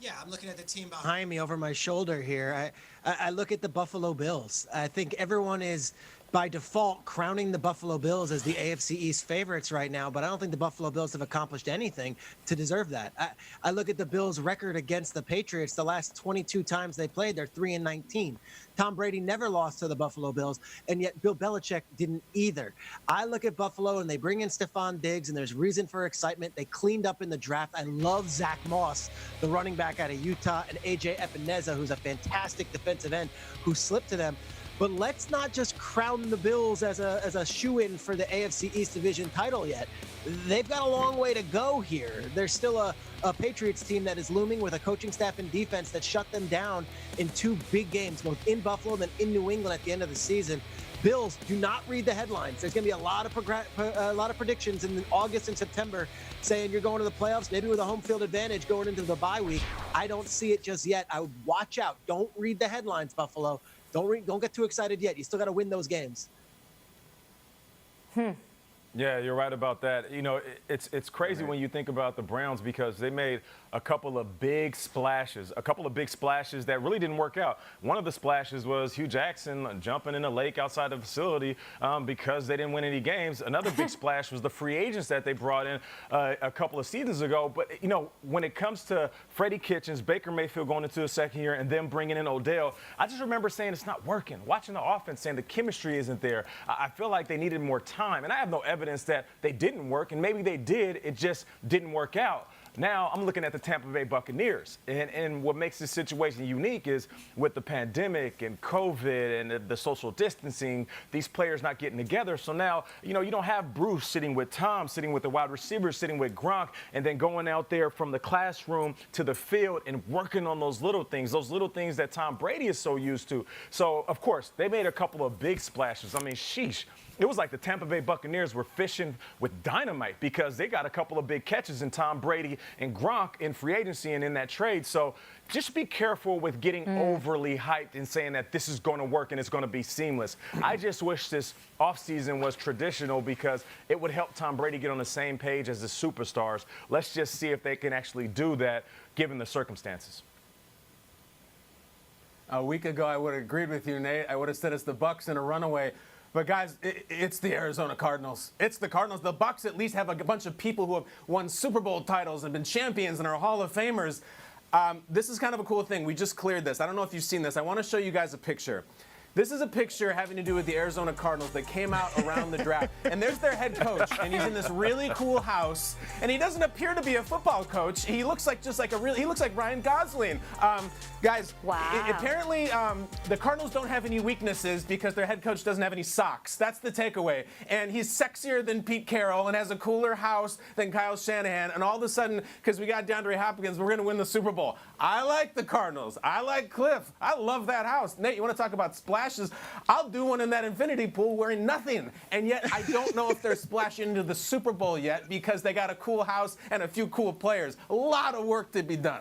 Yeah, I'm looking at the team behind me over my shoulder here. I look at the Buffalo Bills. I think everyone is, by default, crowning the Buffalo Bills as the AFC East favorites right now, but I don't think the Buffalo Bills have accomplished anything to deserve that. I look at the Bills' record against the Patriots. The last 22 times they played, they're 3-19. Tom Brady never lost to the Buffalo Bills, and yet Bill Belichick didn't either. I look at Buffalo, and they bring in Stephon Diggs, and there's reason for excitement. They cleaned up in the draft. I love Zach Moss, the running back out of Utah, and AJ Epineza, who's a fantastic defensive end who slipped to them. But let's not just crown the Bills as a shoe-in for the AFC East Division title yet. They've got a long way to go here. There's still a Patriots team that is looming with a coaching staff and defense that shut them down in two big games, both in Buffalo and then in New England at the end of the season. Bills, do not read the headlines. There's going to be a lot of predictions in August and September saying you're going to the playoffs, maybe with a home field advantage going into the bye week. I don't see it just yet. I would watch out. Don't read the headlines, Buffalo. Don't get too excited yet. You still got to win those games. Yeah, you're right about that. You know, it's crazy when you think about the Browns because they made a couple of big splashes that really didn't work out. One of the splashes was Hugh Jackson jumping in a lake outside the facility because they didn't win any games. Another big splash was the free agents that they brought in a couple of seasons ago. But, you know, when it comes to Freddie Kitchens, Baker Mayfield going into a second year, and then bringing in Odell, I just remember saying it's not working. Watching the offense, saying the chemistry isn't there. I feel like they needed more time. And I have no evidence that they didn't work, and maybe they did. It just didn't work out. Now I'm looking at the Tampa Bay Buccaneers, and what makes this situation unique is with the pandemic and COVID and the social distancing, these players not getting together. So now, you know, you don't have Bruce sitting with Tom, sitting with the wide receivers, sitting with Gronk, and then going out there from the classroom to the field and working on those little things that Tom Brady is so used to. So, of course, they made a couple of big splashes. I mean, sheesh. It was like the Tampa Bay Buccaneers were fishing with dynamite because they got a couple of big catches in Tom Brady and Gronk in free agency and in that trade. So just be careful with getting overly hyped and saying that this is going to work and it's going to be seamless. I just wish this offseason was traditional because it would help Tom Brady get on the same page as the superstars. Let's just see if they can actually do that given the circumstances. A week ago, I would have agreed with you, Nate. I would have said it's the Bucs in a runaway. But, guys, it's the Arizona Cardinals. It's the Cardinals. The Bucs at least have a bunch of people who have won Super Bowl titles and been champions and are Hall of Famers. This is kind of a cool thing. We just cleared this. I don't know if you've seen this. I want to show you guys a picture. This is a picture having to do with the Arizona Cardinals that came out around the draft. And there's their head coach, and he's in this really cool house. And he doesn't appear to be a football coach. He looks like he looks like Ryan Gosling. Guys, wow. Apparently the Cardinals don't have any weaknesses because their head coach doesn't have any socks. That's the takeaway. And he's sexier than Pete Carroll and has a cooler house than Kyle Shanahan. And all of a sudden, because we got DeAndre Hopkins, we're going to win the Super Bowl. I like the Cardinals. I like Cliff. I love that house. Nate, you want to talk about splashes? I'll do one in that infinity pool wearing nothing. And yet I don't know if they're splashing into the Super Bowl yet because they got a cool house and a few cool players. A lot of work to be done.